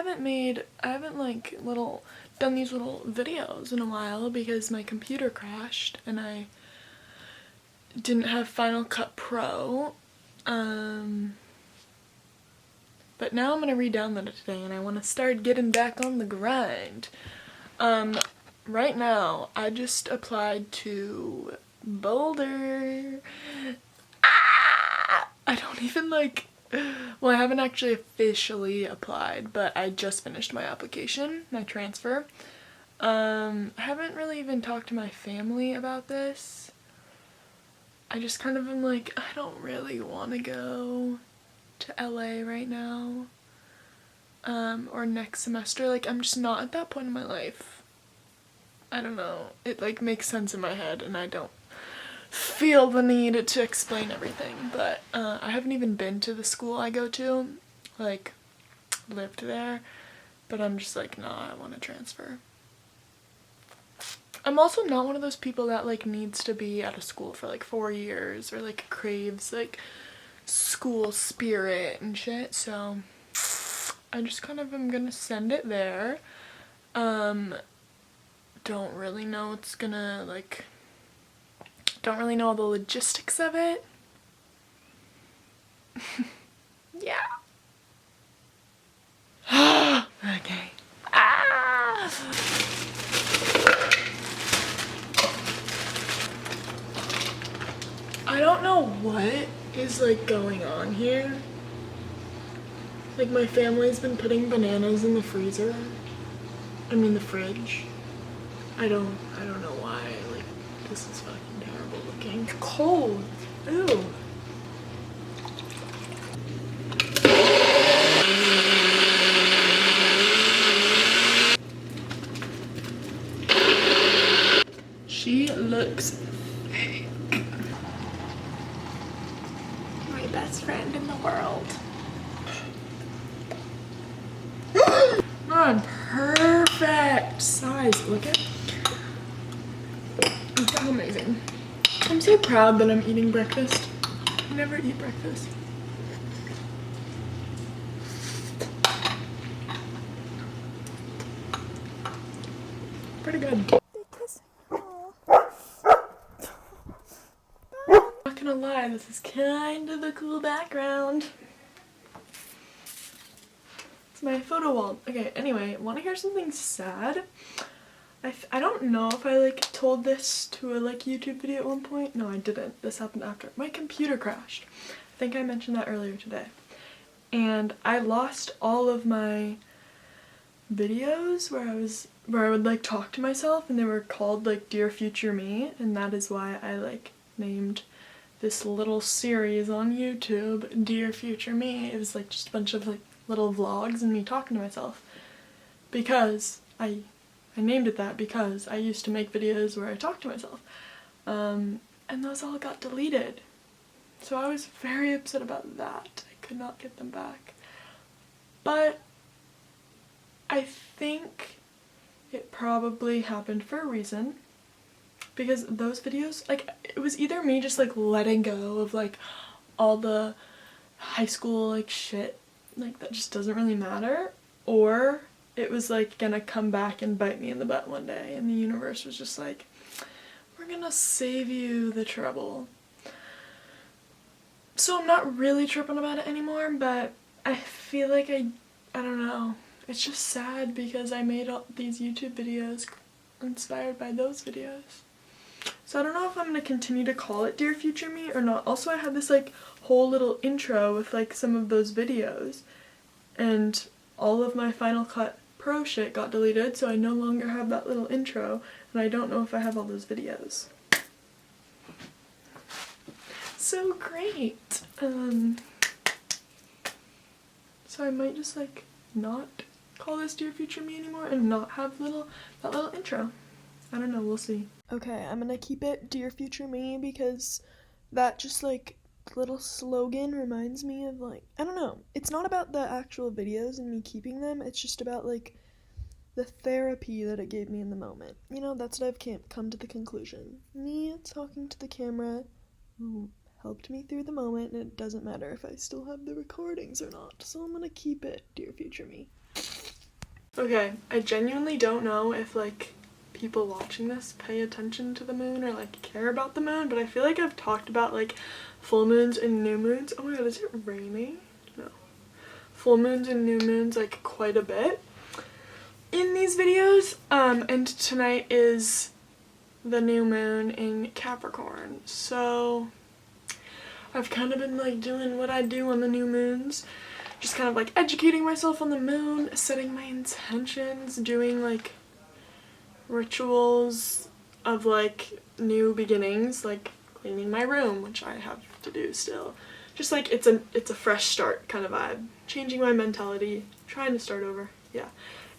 haven't like done these little videos in a while because my computer crashed and I didn't have Final Cut Pro. But now I'm gonna re-download it today and I want to start getting back on the grind. Right now I just applied to Boulder. I don't even well, I haven't actually officially applied, but I just finished my application, my transfer. I haven't really even talked to my family about this. I just kind of am like, I don't really want to go to LA right now, or next semester. Like, I'm just not at that point in my life. I don't know. It like makes sense in my head and I don't feel the need to explain everything, but I haven't even been to the school I go to, like lived there, but I'm just like, nah, I want to transfer. I'm also not one of those people that like needs to be at a school for like 4 years or like craves like school spirit and shit, so I just kind of am gonna send it there. Don't really know what's gonna like, don't really know all the logistics of it. Yeah. Okay. Ah! I don't know what is like going on here. Like, my family's been putting bananas in the freezer. I mean the fridge. I don't know why. Like, this is fucking terrible looking. Cold. Ew. She looks fake. My best friend in the world. On perfect size. Look at. It's so amazing. I'm so proud that I'm eating breakfast. I never eat breakfast. Pretty good. Not gonna lie, this is kind of a cool background. It's my photo wall. Okay, anyway, want to hear something sad? I don't know if I like told this to a like YouTube video at one point. No, I didn't. This happened after. My computer crashed. I think I mentioned that earlier today. And I lost all of my videos where I would like talk to myself, and they were called like Dear Future Me, and that is why I like named this little series on YouTube Dear Future Me. It was like just a bunch of like little vlogs and me talking to myself, because I named it that because I used to make videos where I talked to myself, and those all got deleted, so I was very upset about that. I could not get them back, but I think it probably happened for a reason, because those videos, like, it was either me just like letting go of like all the high school like shit like that just doesn't really matter, or it was like gonna come back and bite me in the butt one day, and the universe was just like, we're gonna save you the trouble. So I'm not really tripping about it anymore, but I feel like I don't know. It's just sad because I made all these YouTube videos inspired by those videos. So I don't know if I'm gonna continue to call it Dear Future Me or not. Also, I had this like whole little intro with like some of those videos, and all of my Final Cut Pro shit got deleted, so I no longer have that little intro, and I don't know if I have all those videos. So great. So I might just like not call this Dear Future Me anymore and not have that little intro. I don't know, we'll see. Okay, I'm gonna keep it Dear Future Me because that just like little slogan reminds me of like, I don't know, it's not about the actual videos and me keeping them, it's just about like the therapy that it gave me in the moment. You know, that's what I've come to the conclusion. Me talking to the camera helped me through the moment, and it doesn't matter if I still have the recordings or not, so I'm gonna keep it Dear Future Me. Okay, I genuinely don't know if like people watching this pay attention to the moon or like care about the moon, but I feel like I've talked about like full moons and new moons. Oh my god, is it raining? No. Full moons and new moons like quite a bit in these videos. And tonight is the new moon in Capricorn. So I've kind of been like doing what I do on the new moons. Just kind of like educating myself on the moon, setting my intentions, doing like rituals of like new beginnings, like cleaning my room, which I have to do still. Just like it's a fresh start kind of vibe. Changing my mentality, trying to start over. Yeah.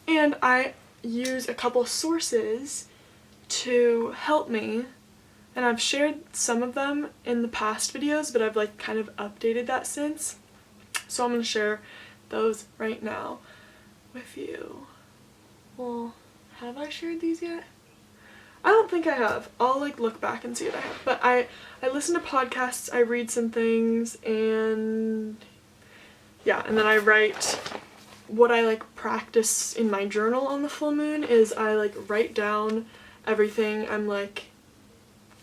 And I use a couple sources to help me, and I've shared some of them in the past videos, but I've like kind of updated that since. So I'm going to share those right now with you. Well, have I shared these yet? I don't think I have. I'll like look back and see if I have. But I listen to podcasts, I read some things, and yeah, and then I write. What I like practice in my journal on the full moon is I like write down everything I'm like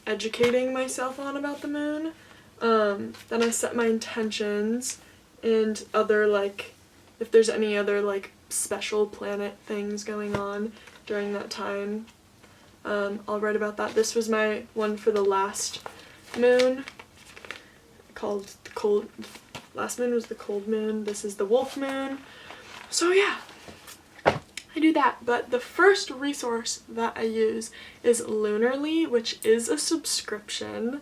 educating myself on about the moon. Then I set my intentions and other like if there's any other like special planet things going on during that time, I'll write about that. This was my one for the last moon, called the cold. Last moon was the cold moon. This is the wolf moon. So yeah, I do that. But the first resource that I use is Lunarly, which is a subscription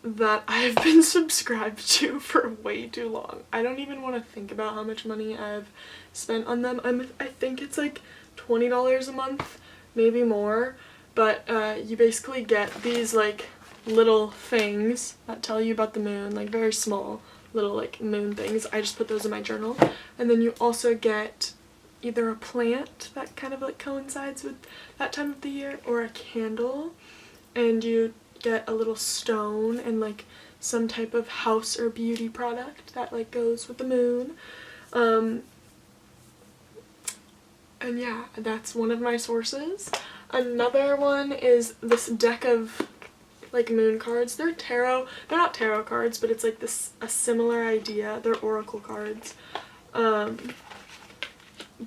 that I've been subscribed to for way too long. I don't even want to think about how much money I've spent on them. I think it's like $20 a month, maybe more, but you basically get these like little things that tell you about the moon, like very small little like moon things. I just put those in my journal. And then you also get either a plant that kind of like coincides with that time of the year, or a candle, and you get a little stone and like some type of house or beauty product that like goes with the moon. And yeah, that's one of my sources. Another one is this deck of like moon cards. They're not tarot cards, but it's like a similar idea. They're oracle cards. But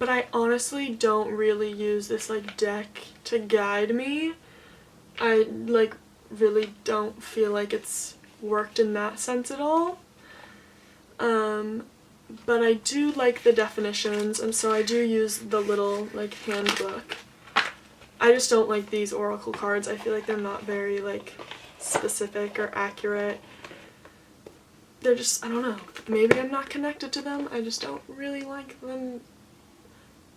I honestly don't really use this like deck to guide me. I like really don't feel like it's worked in that sense at all. But I do like the definitions, and so I do use the little like handbook. I just don't like these oracle cards. I feel like they're not very like specific or accurate. They're just, I don't know, maybe I'm not connected to them. I just don't really like them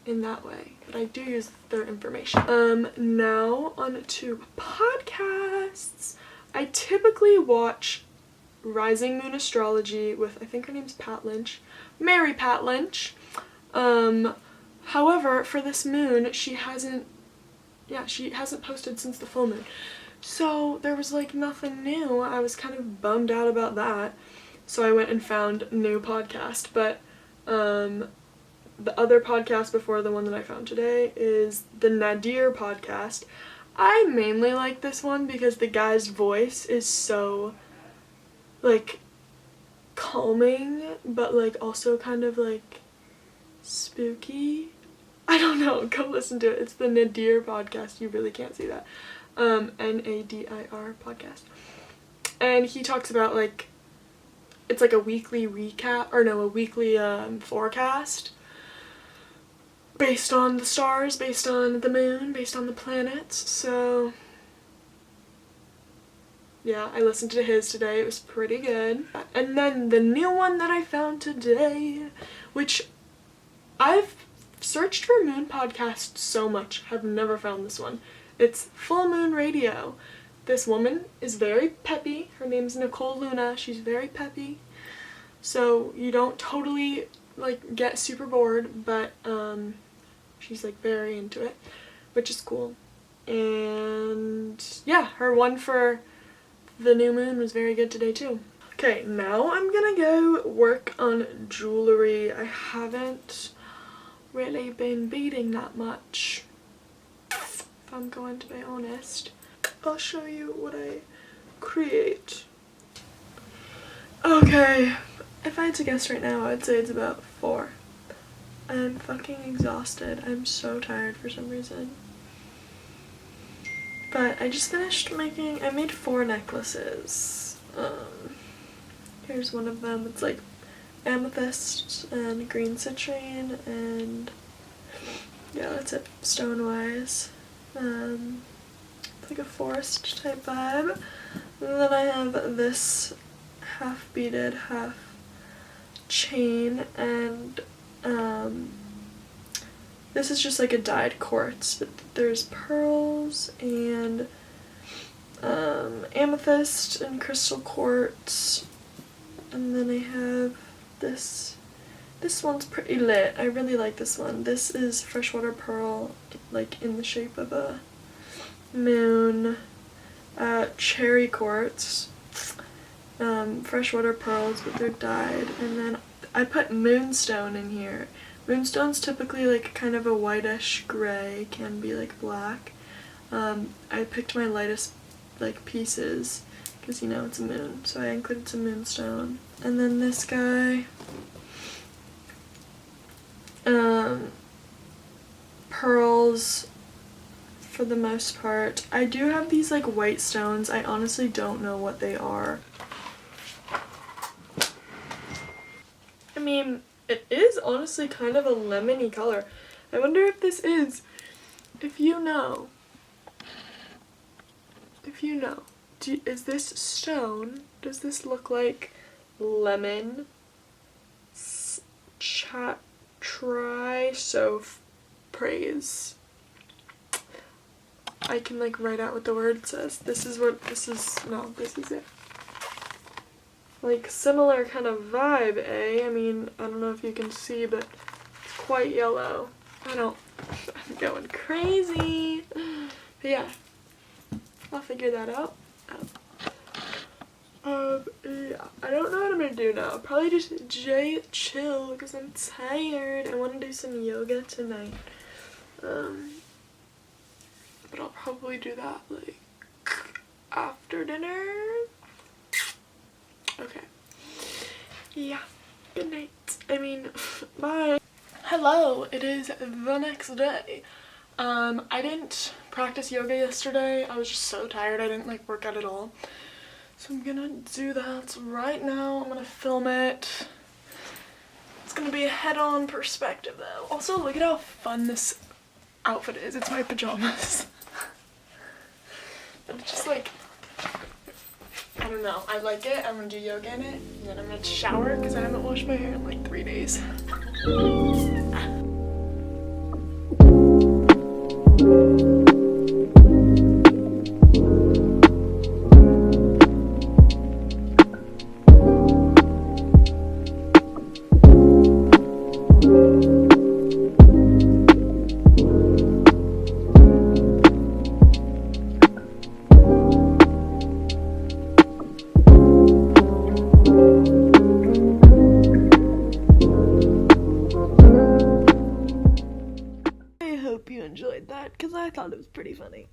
in that way, but I do use their information. Now on to podcasts. I typically watch Rising Moon Astrology with, I think her name's Pat Lynch, Mary Pat Lynch. However, for this moon, she hasn't posted since the full moon. So there was like nothing new. I was kind of bummed out about that. So I went and found a new podcast, but the other podcast before the one that I found today is the Nadir podcast. I mainly like this one because the guy's voice is so like calming, but like also kind of like spooky. I don't know, go listen to it. It's the Nadir podcast. You really can't see that. Nadir podcast. And he talks about like, it's like a weekly recap, or no, a weekly forecast based on the stars, based on the moon, based on the planets. So yeah, I listened to his today. It was pretty good. And then the new one that I found today, which I've searched for moon podcasts so much, have never found this one. It's Full Moon Radio. This woman is very peppy. Her name's Nicole Luna. She's very peppy. So you don't totally like get super bored, but she's like very into it, which is cool. And yeah, her one for the new moon was very good today too. Okay, now I'm gonna go work on jewelry. I haven't really been beading that much, if I'm going to be honest. I'll show you what I create. Okay, if I had to guess right now, I'd say it's about 4. I'm fucking exhausted. I'm so tired for some reason. But I just finished I made 4 necklaces. Here's one of them. It's like amethyst and green citrine, and yeah, that's it stone-wise. It's like a forest type vibe. And then I have this half beaded, half chain, and this is just like a dyed quartz, but there's pearls and amethyst and crystal quartz. And then I have this one's pretty lit. I really like this one. This is freshwater pearl, like in the shape of a moon. Cherry quartz, freshwater pearls, but they're dyed. And then I put moonstone in here. Moonstone's typically like kind of a whitish gray, can be like black. I picked my lightest like pieces because, you know, it's a moon, so I included some moonstone. And then this guy, pearls for the most part. I do have these like white stones. I honestly don't know what they are. I mean, it is honestly kind of a lemony color. I wonder if this is, if you know, is this stone, does this look like lemon? Try so praise. I can like write out what the word says. This is it. Like similar kind of vibe, eh? I mean, I don't know if you can see, but it's quite yellow. I'm going crazy. But yeah, I'll figure that out. Yeah, I don't know what I'm gonna do now. Probably just chill because I'm tired. I want to do some yoga tonight. But I'll probably do that like after dinner. Okay. Yeah. Good night. I mean, bye. Hello. It is the next day. I didn't practice yoga yesterday. I was just so tired. I didn't like work out at all. So I'm gonna do that right now. I'm gonna film it. It's gonna be a head-on perspective though. Also, look at how fun this outfit is. It's my pajamas. But it's just like, I don't know. I like it. I'm gonna do yoga in it. And then I'm gonna shower because I haven't washed my hair in like 3 days. I hope you enjoyed that because I thought it was pretty funny.